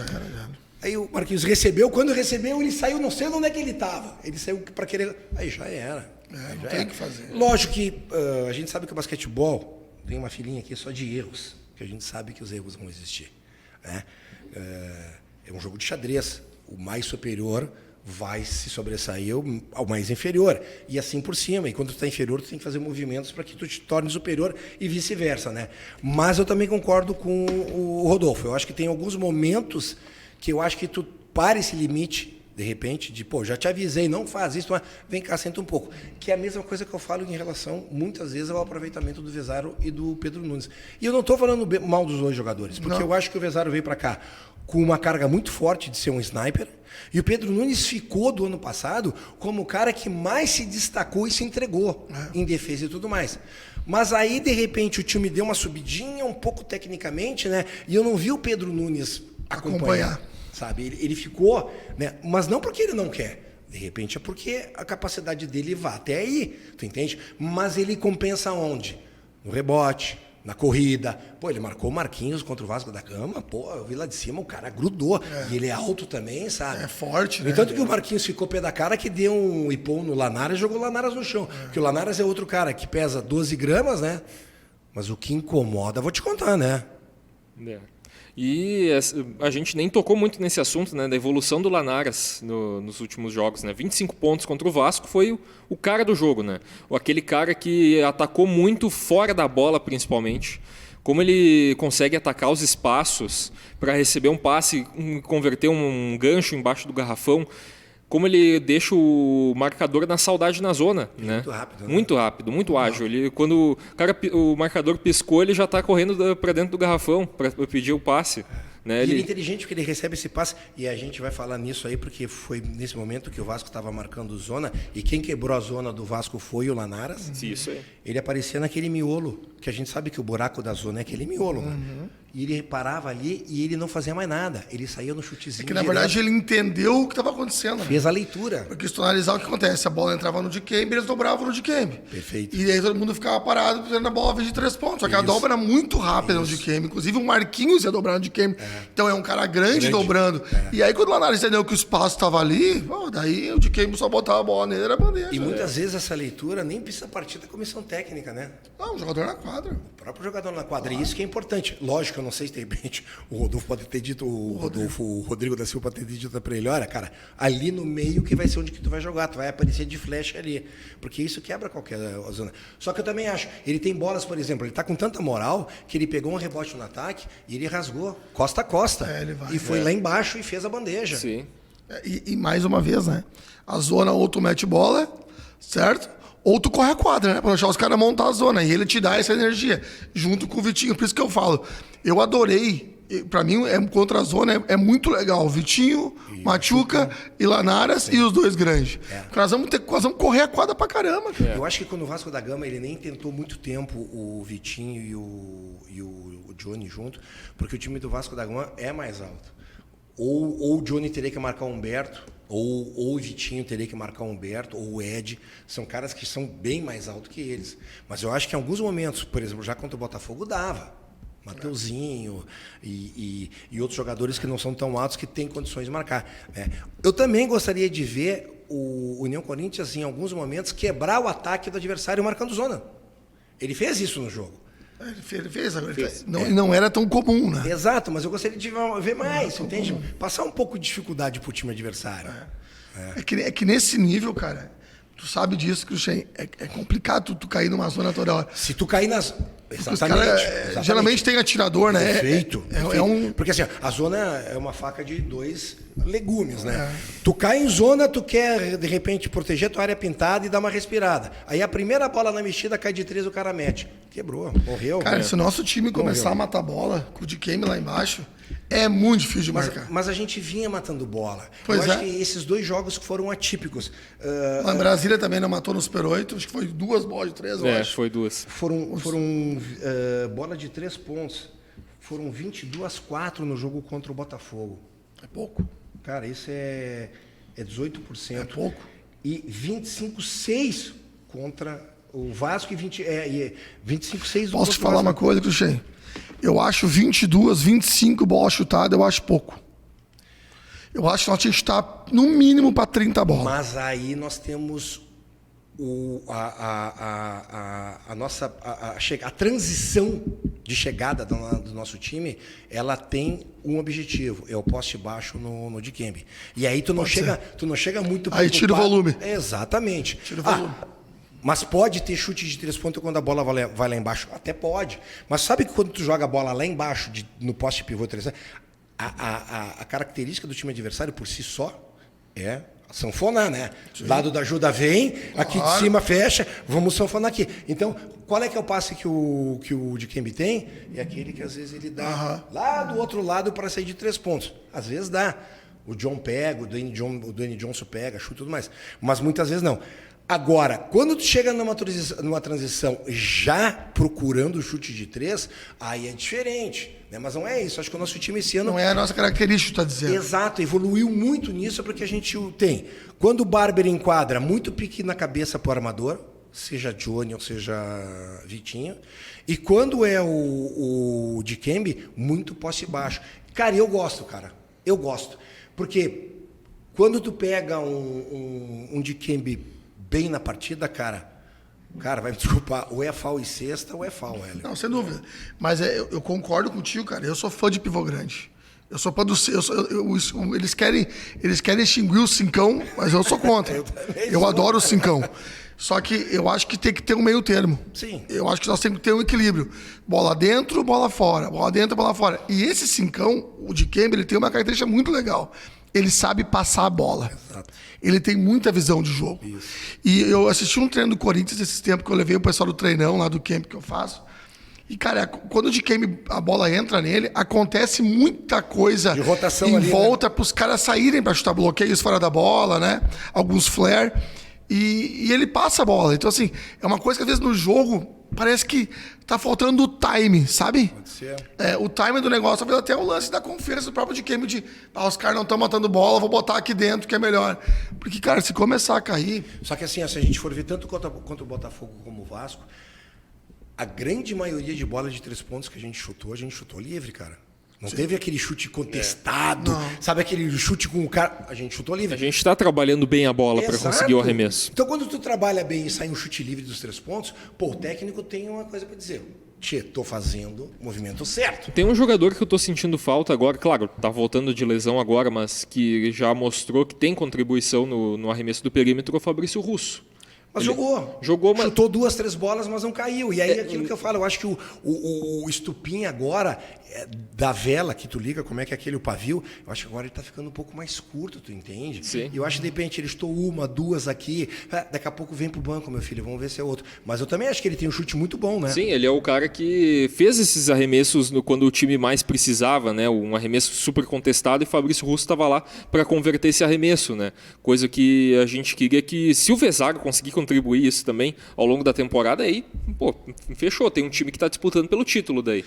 Speaker 1: Aí o Marquinhos recebeu. Quando recebeu, ele saiu, não sei onde é que ele estava. Ele saiu para querer... Aí já era.
Speaker 2: Não tem o que fazer.
Speaker 1: Lógico que a gente sabe que o basquetebol tem uma filinha aqui só de erros, que a gente sabe que os erros vão existir. Né? É um jogo de xadrez. O mais superior vai se sobressair ao mais inferior. E assim por cima. E quando tu está inferior, tu tem que fazer movimentos para que tu te torne superior e vice-versa. Né? Mas eu também concordo com o Rodolfo. Eu acho que tem alguns momentos que eu acho que tu para esse limite, de repente, já te avisei, não faz isso, mas vem cá, senta um pouco. Que é a mesma coisa que eu falo em relação, muitas vezes, ao aproveitamento do Vezaro e do Pedro Nunes. E eu não estou falando mal dos 2 jogadores, porque eu acho que o Vezaro veio para cá com uma carga muito forte de ser um sniper. E o Pedro Nunes ficou do ano passado como o cara que mais se destacou e se entregou em defesa e tudo mais. Mas aí, de repente, o time deu uma subidinha um pouco tecnicamente, né? E eu não vi o Pedro Nunes acompanhar. Sabe? Ele ficou, né? Mas não porque ele não quer. De repente é porque a capacidade dele vai até aí, tu entende? Mas ele compensa onde? No rebote, na corrida. Pô, ele marcou o Marquinhos contra o Vasco da Gama. Pô, eu vi lá de cima, o cara grudou. E ele é alto também, sabe?
Speaker 2: É forte, né?
Speaker 1: E tanto que o Marquinhos ficou pé da cara que deu um ipom no Lanaras e jogou o Lanaras no chão. Porque o Lanaras é outro cara que pesa 12 gramas, né? Mas o que incomoda, vou te contar, né?
Speaker 3: E a gente nem tocou muito nesse assunto, né, da evolução do Lanaras nos últimos jogos, né? 25 pontos contra o Vasco foi o cara do jogo, né? Aquele cara que atacou muito fora da bola, principalmente. Como ele consegue atacar os espaços para receber um passe, converter um gancho embaixo do garrafão. Como ele deixa o marcador na saudade na zona, né?
Speaker 1: Muito rápido, né?
Speaker 3: Muito rápido, muito ágil. Quando o marcador piscou, ele já está correndo para dentro do garrafão para pedir o passe. Né?
Speaker 1: E ele é inteligente porque ele recebe esse passe, e a gente vai falar nisso aí, porque foi nesse momento que o Vasco estava marcando zona, e quem quebrou a zona do Vasco foi o Lanaras.
Speaker 3: Isso aí.
Speaker 1: Ele aparecia naquele miolo, que a gente sabe que o buraco da zona é aquele miolo. Né? E ele parava ali e ele não fazia mais nada. Ele saía no chutezinho.
Speaker 2: É que, na verdade, ele entendeu o que estava acontecendo.
Speaker 1: Fez a leitura.
Speaker 2: Porque se tu analisar o que acontece, a bola entrava no Dikembe, eles dobravam no Dikembe.
Speaker 1: Perfeito.
Speaker 2: E aí todo mundo ficava parado fazendo a bola de 3 pontos. Só que a dobra era muito rápida no Dikembe. Inclusive o Marquinhos ia dobrar no Dikembe. Então é um cara grande dobrando. E aí quando o Lanares entendeu que o espaço estava ali, daí o Dikembe só botava a bola nele, era bandeja.
Speaker 1: E muitas vezes essa leitura nem precisa partir da comissão técnica, né?
Speaker 2: Não, o jogador na quadra.
Speaker 1: O próprio jogador na quadra. E isso que é importante. Lógico, eu não sei se de repente o Rodolfo pode ter dito, o Rodrigo da Silva pode ter dito para ele, olha, cara, ali no meio que vai ser onde que tu vai jogar, tu vai aparecer de flecha ali. Porque isso quebra qualquer zona. Só que eu também acho, ele tem bolas, por exemplo, ele tá com tanta moral que ele pegou um rebote no ataque e ele rasgou costa a costa.
Speaker 2: Ele vai.
Speaker 1: E foi lá embaixo e fez a bandeja.
Speaker 3: Sim.
Speaker 2: E mais uma vez, né? A zona ou tu mete bola, certo? Ou tu corre a quadra, né? Pra deixar os caras montar a zona. E ele te dá essa energia, junto com o Vitinho. Por isso que eu falo, eu adorei. Pra mim, contra a zona é muito legal. Vitinho, Machuca e Lanaras e os dois grandes. Nós vamos correr a quadra pra caramba. Cara.
Speaker 1: Eu acho que quando o Vasco da Gama, ele nem tentou muito tempo o Vitinho e o Johnny junto, porque o time do Vasco da Gama é mais alto. Ou o Johnny teria que marcar o Humberto, ou o Vitinho teria que marcar o Humberto, ou o Ed. São caras que são bem mais altos que eles. Mas eu acho que em alguns momentos, por exemplo, já contra o Botafogo, dava. Mateuzinho e outros jogadores que não são tão altos que têm condições de marcar. Né? Eu também gostaria de ver o União Corinthians, em alguns momentos, quebrar o ataque do adversário marcando zona. Ele fez isso no jogo.
Speaker 2: Ele fez. Não era tão comum, né?
Speaker 1: Exato, mas eu gostaria de ver mais, entende? Passar um pouco de dificuldade pro time adversário.
Speaker 2: É que nesse nível, cara, tu sabe disso, Cristian, é complicado tu cair numa zona toda hora.
Speaker 1: Se tu cair nas...
Speaker 2: Exatamente. Geralmente tem atirador, né?
Speaker 1: Perfeito. Porque assim, a zona é uma faca de 2 legumes, né? Tu cai em zona, tu quer, de repente, proteger tua área pintada e dar uma respirada. Aí a primeira bola na mexida cai de 3, o cara mete. Quebrou, morreu.
Speaker 2: Cara, se o nosso time começar a matar bola com o Dikembe lá embaixo, é muito difícil de marcar.
Speaker 1: Mas a gente vinha matando bola.
Speaker 2: Pois
Speaker 1: Eu acho que esses 2 jogos foram atípicos.
Speaker 2: Lá em Brasília também não matou no Super 8, acho que foi 2 bolas de 3, eu acho.
Speaker 3: Foi 2.
Speaker 1: Foram bola de 3 pontos. Foram 22-4 no jogo contra o Botafogo.
Speaker 2: É pouco.
Speaker 1: Cara, isso é 18%.
Speaker 2: É pouco.
Speaker 1: E 25-6 contra o Vasco e 25-6 do
Speaker 2: Posso te falar uma coisa, Cristian? Eu acho 22, 25 bolas chutadas, eu acho pouco. Eu acho que nós tínhamos que estar no mínimo para 30 bolas.
Speaker 1: Mas aí nós temos a transição de chegada do nosso time, ela tem um objetivo, é o poste baixo no Dikembe. E aí tu não chega muito preocupado.
Speaker 2: Aí tira o volume.
Speaker 1: Exatamente.
Speaker 2: Tira o volume.
Speaker 1: Mas pode ter chute de 3 pontos quando a bola vai lá embaixo? Até pode. Mas sabe que quando tu joga a bola lá embaixo, no poste pivô 3, a característica do time adversário por si só é sanfonar, né? Sim. Lado da ajuda vem, aqui de cima fecha, vamos sanfonar aqui. Então, qual é que é o passe que o Dikembe tem? É aquele que às vezes ele dá lá do outro lado para sair de 3 pontos. Às vezes dá. O John pega, o Dwayne Johnson pega, chuta e tudo mais. Mas muitas vezes não. Agora, quando tu chega numa transição já procurando o chute de 3, aí é diferente. Né? Mas não é isso. Acho que o nosso time esse ano...
Speaker 2: Não é a nossa característica, está dizendo.
Speaker 1: Exato. Evoluiu muito nisso porque a gente tem. Quando o Barber enquadra, muito pique na cabeça para o armador, seja Johnny ou seja Vitinho. E quando é o Dikembe, muito posse baixo. Cara, eu gosto, cara. Eu gosto. Porque quando tu pega um Dikembe bem na partida, cara, vai me desculpar, ou é foul e cesta ou é foul, Hélio.
Speaker 2: Não, sem dúvida. Mas eu concordo contigo, cara. Eu sou fã de pivô grande. Eu sou fã do... Eles querem extinguir o cincão, mas eu sou contra. eu adoro o cincão. Só que eu acho que tem que ter um meio termo.
Speaker 1: Sim.
Speaker 2: Eu acho que nós temos que ter um equilíbrio. Bola dentro, bola fora. Bola dentro, bola fora. E esse cincão, o Dikembe, ele tem uma característica muito legal. Ele sabe passar a bola.
Speaker 1: Exato.
Speaker 2: Ele tem muita visão de jogo.
Speaker 1: Isso.
Speaker 2: E eu assisti um treino do Corinthians esses tempos que eu levei o pessoal do treinão lá do camp que eu faço. E, cara, quando o Dikembe, a bola entra nele, acontece muita coisa
Speaker 1: de rotação
Speaker 2: em
Speaker 1: ali,
Speaker 2: volta,
Speaker 1: né?
Speaker 2: Para os caras saírem para chutar bloqueios fora da bola, né? Alguns flare. E ele passa a bola. Então, assim, é uma coisa que às vezes no jogo parece que tá faltando o time, sabe?
Speaker 1: Pode ser.
Speaker 2: O time do negócio, talvez até o lance da confiança do próprio Dikembe de os caras não estão matando bola, vou botar aqui dentro que é melhor. Porque, cara, se começar a cair...
Speaker 1: Só que assim, se a gente for ver tanto contra o Botafogo como o Vasco, a grande maioria de bola de 3 pontos que a gente chutou livre, cara. Não teve aquele chute contestado, sabe aquele chute com o cara... A gente chutou livre.
Speaker 3: A gente está trabalhando bem a bola para conseguir o arremesso.
Speaker 1: Então, quando tu trabalha bem e sai um chute livre dos 3 pontos, o técnico tem uma coisa para dizer. Tô fazendo o movimento certo.
Speaker 3: Tem um jogador que eu tô sentindo falta agora, claro, tá voltando de lesão agora, mas que já mostrou que tem contribuição no arremesso do perímetro, é o Fabrício Russo.
Speaker 1: Mas jogou, mas... Chutou 2, 3 bolas, mas não caiu. E aí, aquilo que eu falo, eu acho que o estupim agora, da vela que tu liga, como é que é aquele o pavio, eu acho que agora ele tá ficando um pouco mais curto, tu entende?
Speaker 3: Sim.
Speaker 1: E eu acho que, de repente, ele chutou 1, 2 aqui, daqui a pouco vem pro banco, meu filho, vamos ver se é outro. Mas eu também acho que ele tem um chute muito bom, né?
Speaker 3: Sim, ele é o cara que fez esses arremessos quando o time mais precisava, né? Um arremesso super contestado, e o Fabrício Russo estava lá para converter esse arremesso, né? Coisa que a gente queria que, se o Vezaga conseguir contribuir isso também ao longo da temporada, aí, fechou. Tem um time que está disputando pelo título daí.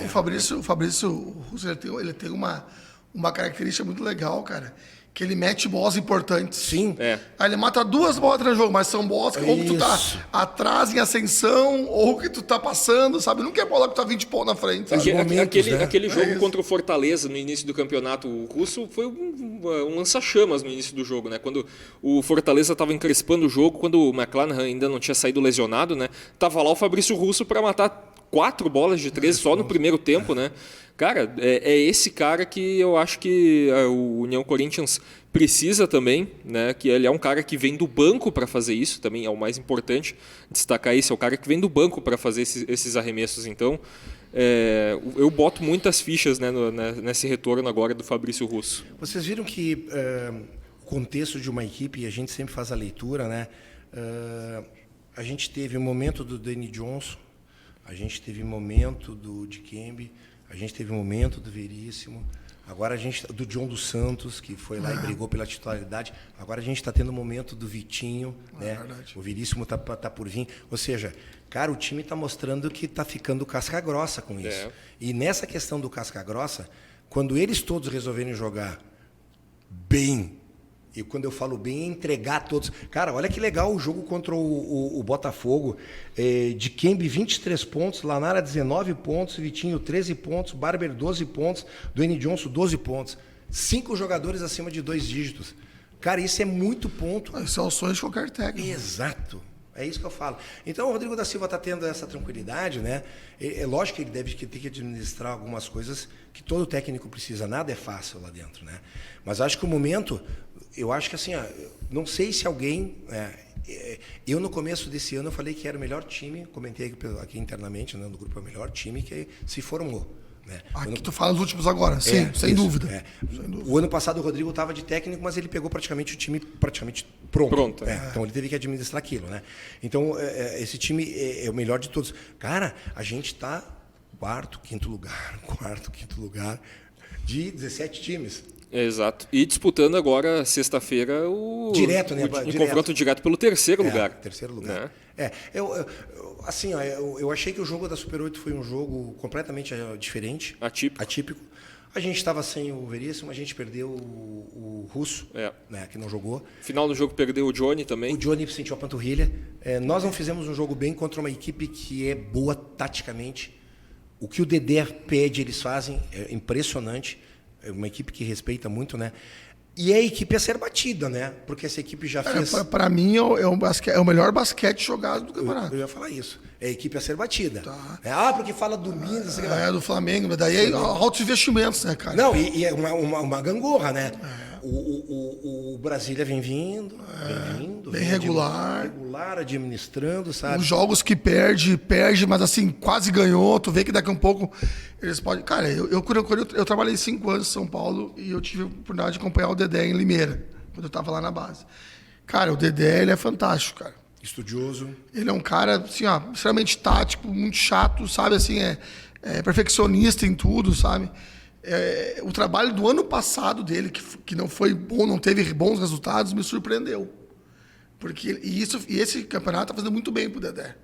Speaker 2: O Fabrício Russo, ele tem uma característica muito legal, cara, que ele mete bolas importantes.
Speaker 1: Sim.
Speaker 2: Aí ele mata 2 bolas no jogo, mas são bolas que ou que tu tá atrás em ascensão, ou que tu tá passando, sabe? Nunca é bola que tu tá 20 pontos na frente.
Speaker 3: Aquele jogo contra o Fortaleza no início do campeonato russo foi um lança-chamas no início do jogo, né? Quando o Fortaleza estava encrespando o jogo, quando o McClanahan ainda não tinha saído lesionado, né? Tava lá o Fabrício Russo para matar 4 bolas de 3 só no primeiro tempo, né? Cara, é esse cara que eu acho que o União Corinthians precisa também, né? Que ele é um cara que vem do banco para fazer isso, também é o mais importante destacar isso, é o cara que vem do banco para fazer esses arremessos. Então, eu boto muitas fichas, né, nesse retorno agora do Fabrício Russo.
Speaker 1: Vocês viram que o contexto de uma equipe, e a gente sempre faz a leitura, né? A gente teve o momento do Dwayne Johnson, a gente teve o momento do Dikembe, a gente teve o momento do Veríssimo, agora a gente do John dos Santos, que foi lá e brigou pela titularidade, agora a gente está tendo o momento do Vitinho, né? O Veríssimo tá por vir, ou seja, cara, o time está mostrando que está ficando casca grossa com isso. E nessa questão do casca grossa, quando eles todos resolverem jogar bem, e quando eu falo bem, é entregar todos. Cara, olha que legal o jogo contra o Botafogo. Dikembe, 23 pontos, Lanara, 19 pontos, Vitinho, 13 pontos, Barber, 12 pontos, Dwayne Johnson, 12 pontos. 5 jogadores acima de 2 dígitos. Cara, isso é muito ponto.
Speaker 2: Isso é o sonho de qualquer técnico.
Speaker 1: Exato. É isso que eu falo. Então, o Rodrigo da Silva está tendo essa tranquilidade, né? É lógico que ele deve ter que administrar algumas coisas que todo técnico precisa. Nada é fácil lá dentro, né? Mas acho que o momento... Eu acho que assim, não sei se alguém... eu, no começo desse ano, eu falei que era o melhor time, comentei aqui internamente, né, no grupo, é o melhor time que se formou. Né?
Speaker 2: Aqui tu fala dos últimos agora, sim, sem dúvida.
Speaker 1: Sem dúvida. O ano passado o Rodrigo estava de técnico, mas ele pegou praticamente o time pronto. Então ele teve que administrar aquilo, né? Então esse time é o melhor de todos. Cara, a gente está quarto, quinto lugar de 17 times.
Speaker 2: Exato.
Speaker 3: E disputando agora, sexta-feira,
Speaker 1: direto, né?
Speaker 3: Confronto direto pelo terceiro lugar.
Speaker 1: Terceiro lugar. Eu achei que o jogo da Super 8 foi um jogo completamente diferente. Atípico. A gente estava sem o Veríssimo, a gente perdeu o Russo, né, que não jogou.
Speaker 3: Final do jogo perdeu o Johnny também.
Speaker 1: O Johnny sentiu a panturrilha. Nós não fizemos um jogo bem contra uma equipe que é boa taticamente. O que o Dedé pede, eles fazem, é impressionante. É uma equipe que respeita muito, né? E a equipe a ser batida, né? Porque essa equipe já fez...
Speaker 2: Para mim, é o melhor basquete jogado do campeonato.
Speaker 1: Eu ia falar isso. É a equipe a ser batida. Tá. Porque fala do Minas...
Speaker 2: do Flamengo. Mas daí é altos investimentos, né, cara?
Speaker 1: Não, e é uma gangorra, né? O Brasília vem vindo.
Speaker 2: Bem regular.
Speaker 1: Regular, administrando, sabe?
Speaker 2: Os jogos que perde, mas assim, quase ganhou. Tu vê que daqui a um pouco eles podem... Cara, eu trabalhei 5 anos em São Paulo e eu tive a oportunidade de acompanhar o Dedé em Limeira, quando eu estava lá na base. Cara, o Dedé, ele é fantástico, cara.
Speaker 1: Estudioso.
Speaker 2: Ele é um cara, assim, extremamente tático, muito chato, sabe? Assim, é perfeccionista em tudo, sabe? O trabalho do ano passado dele, que não foi bom, não teve bons resultados, me surpreendeu. Porque esse campeonato está fazendo muito bem para o Dedé.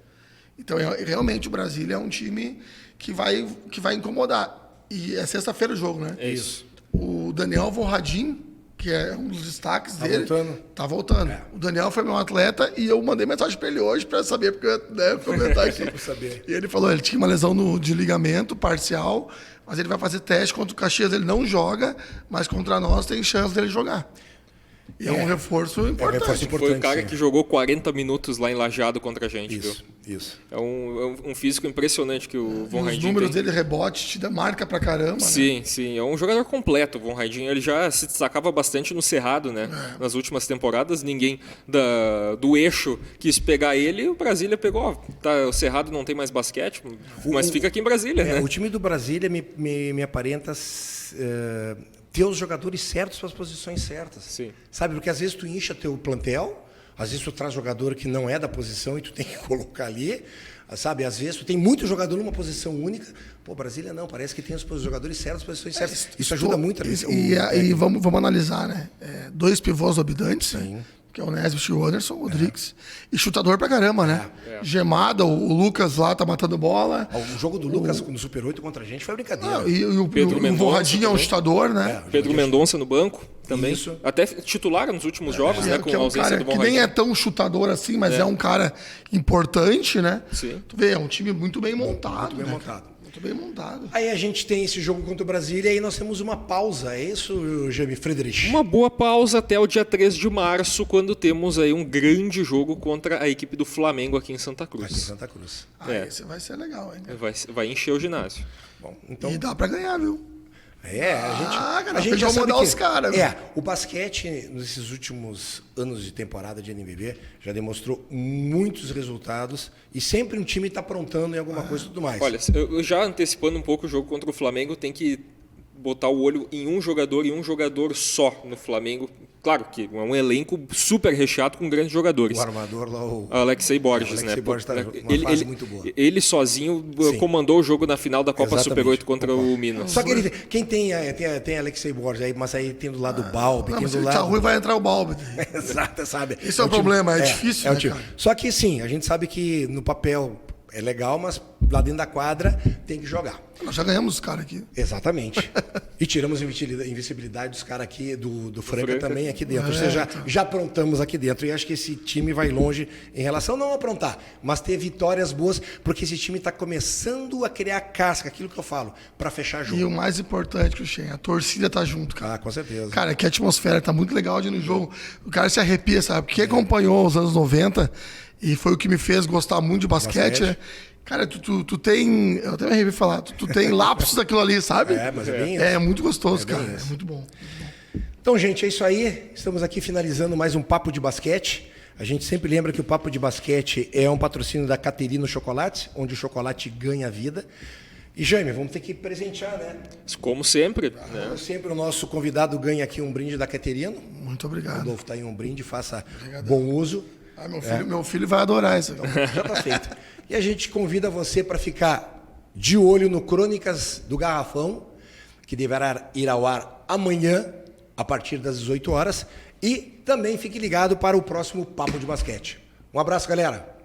Speaker 2: Então, realmente, o Brasília é um time que vai incomodar. E é sexta-feira o jogo, né?
Speaker 3: É isso.
Speaker 2: O Daniel Vonradin, que é um dos destaques dele, tá voltando. O Daniel foi meu atleta e eu mandei mensagem para ele hoje para saber, porque eu comentar aqui. E ele falou, ele tinha uma lesão de ligamento parcial, mas ele vai fazer teste contra o Caxias, ele não joga, mas contra nós tem chance dele jogar. E é um reforço importante.
Speaker 3: Foi o cara que jogou 40 minutos lá em Lajeado contra a gente,
Speaker 1: isso,
Speaker 3: viu?
Speaker 1: Isso.
Speaker 3: É um físico impressionante que o Von Raidin
Speaker 2: tem. Os números
Speaker 3: tem.
Speaker 2: dele, rebote, te dá marca pra caramba.
Speaker 3: Sim,
Speaker 2: né?
Speaker 3: sim. É um jogador completo, o Von Raidin. Ele já se destacava bastante no Cerrado, né? Nas últimas temporadas, ninguém do eixo quis pegar ele. O Brasília pegou. O Cerrado não tem mais basquete, mas fica aqui em Brasília, né?
Speaker 1: O time do Brasília me aparenta... ter os jogadores certos para as posições certas.
Speaker 3: Sim.
Speaker 1: Sabe? Porque às vezes tu incha teu plantel, às vezes tu traz jogador que não é da posição e tu tem que colocar ali, sabe? Às vezes tu tem muito jogador numa posição única. Pô, Brasília não, parece que tem os jogadores certos, as posições certas. Isso ajuda muito.
Speaker 2: E vamos analisar, né? 2 pivôs dominantes, que é o Nesbitt e o Anderson Rodrigues. E chutador pra caramba, né? Gemada, o Lucas lá tá matando bola.
Speaker 1: O jogo do Lucas no Super 8 contra a gente foi brincadeira.
Speaker 2: E o Vorradinho é um chutador, né?
Speaker 3: Pedro Mendonça no banco também.
Speaker 1: Isso.
Speaker 3: Até titular nos últimos jogos, né? Com a ausência do Von
Speaker 2: Raidin. Que nem é tão chutador assim, mas é um cara importante, né?
Speaker 3: Sim.
Speaker 2: Tu vê, é um time muito bem montado.
Speaker 1: Muito bem montado.
Speaker 2: Muito bem montado.
Speaker 1: Aí a gente tem esse jogo contra o Brasília e aí nós temos uma pausa. É isso, Jamie Friedrich?
Speaker 3: Uma boa pausa até o dia 3 de março, quando temos aí um grande jogo contra a equipe do Flamengo aqui em Santa Cruz.
Speaker 1: Aqui em Santa Cruz.
Speaker 2: Esse vai ser legal, hein?
Speaker 3: Vai encher o ginásio.
Speaker 1: Bom, então...
Speaker 2: E dá pra ganhar, viu?
Speaker 1: A gente já sabe
Speaker 2: mandar os caras.
Speaker 1: O basquete, nesses últimos anos de temporada de NBB, já demonstrou muitos resultados e sempre um time está aprontando em alguma coisa e tudo mais.
Speaker 3: Olha, eu já antecipando um pouco o jogo contra o Flamengo, tem que botar o olho em um jogador e um jogador só no Flamengo. Claro que é um elenco super recheado com grandes jogadores.
Speaker 1: O armador lá, o
Speaker 3: Alexei Borges, né?
Speaker 1: Borges tá numa fase muito boa.
Speaker 3: Ele sozinho comandou o jogo na final da Copa Super 8 contra o Minas.
Speaker 1: Só que quem tem Alexei Borges aí, mas aí tem do lado do Balbi, tem do lado...
Speaker 2: Se tá ruim, vai entrar o Balbi.
Speaker 1: Exato, sabe?
Speaker 2: Isso é o problema, é difícil, né, cara?
Speaker 1: Só que sim, a gente sabe que no papel é legal, mas lá dentro da quadra tem que jogar.
Speaker 2: Nós já ganhamos os caras aqui.
Speaker 1: Exatamente. E tiramos a invencibilidade dos caras aqui, do Franca também aqui dentro. Ou seja, já aprontamos aqui dentro. E acho que esse time vai longe em relação não a aprontar, mas ter vitórias boas, porque esse time está começando a criar casca, aquilo que eu falo, para fechar jogo.
Speaker 2: E o mais importante, Cristian, a torcida tá junto, cara.
Speaker 1: Ah, com certeza.
Speaker 2: Cara, que a atmosfera tá muito legal de ir no jogo. O cara se arrepia, sabe? Porque acompanhou os anos 90 e foi o que me fez gostar muito de basquete. Né? Cara, tu tem... Eu até me arrepi de falar. Tu tem lapsos daquilo ali, sabe?
Speaker 1: Mas é bem isso.
Speaker 2: É muito gostoso, cara. É muito bom.
Speaker 1: Então, gente, é isso aí. Estamos aqui finalizando mais um Papo de Basquete. A gente sempre lembra que o Papo de Basquete é um patrocínio da Caterino Chocolates, onde o chocolate ganha vida. E, Jaime, vamos ter que presentear, né?
Speaker 3: Como sempre.
Speaker 1: Como sempre, o nosso convidado ganha aqui um brinde da Caterino.
Speaker 2: Muito obrigado.
Speaker 1: Rodolfo está aí um brinde, faça bom uso.
Speaker 2: Meu filho vai adorar isso.
Speaker 1: Então, já está feito. E a gente convida você para ficar de olho no Crônicas do Garrafão, que deverá ir ao ar amanhã, a partir das 18 horas. E também fique ligado para o próximo Papo de Basquete. Um abraço, galera.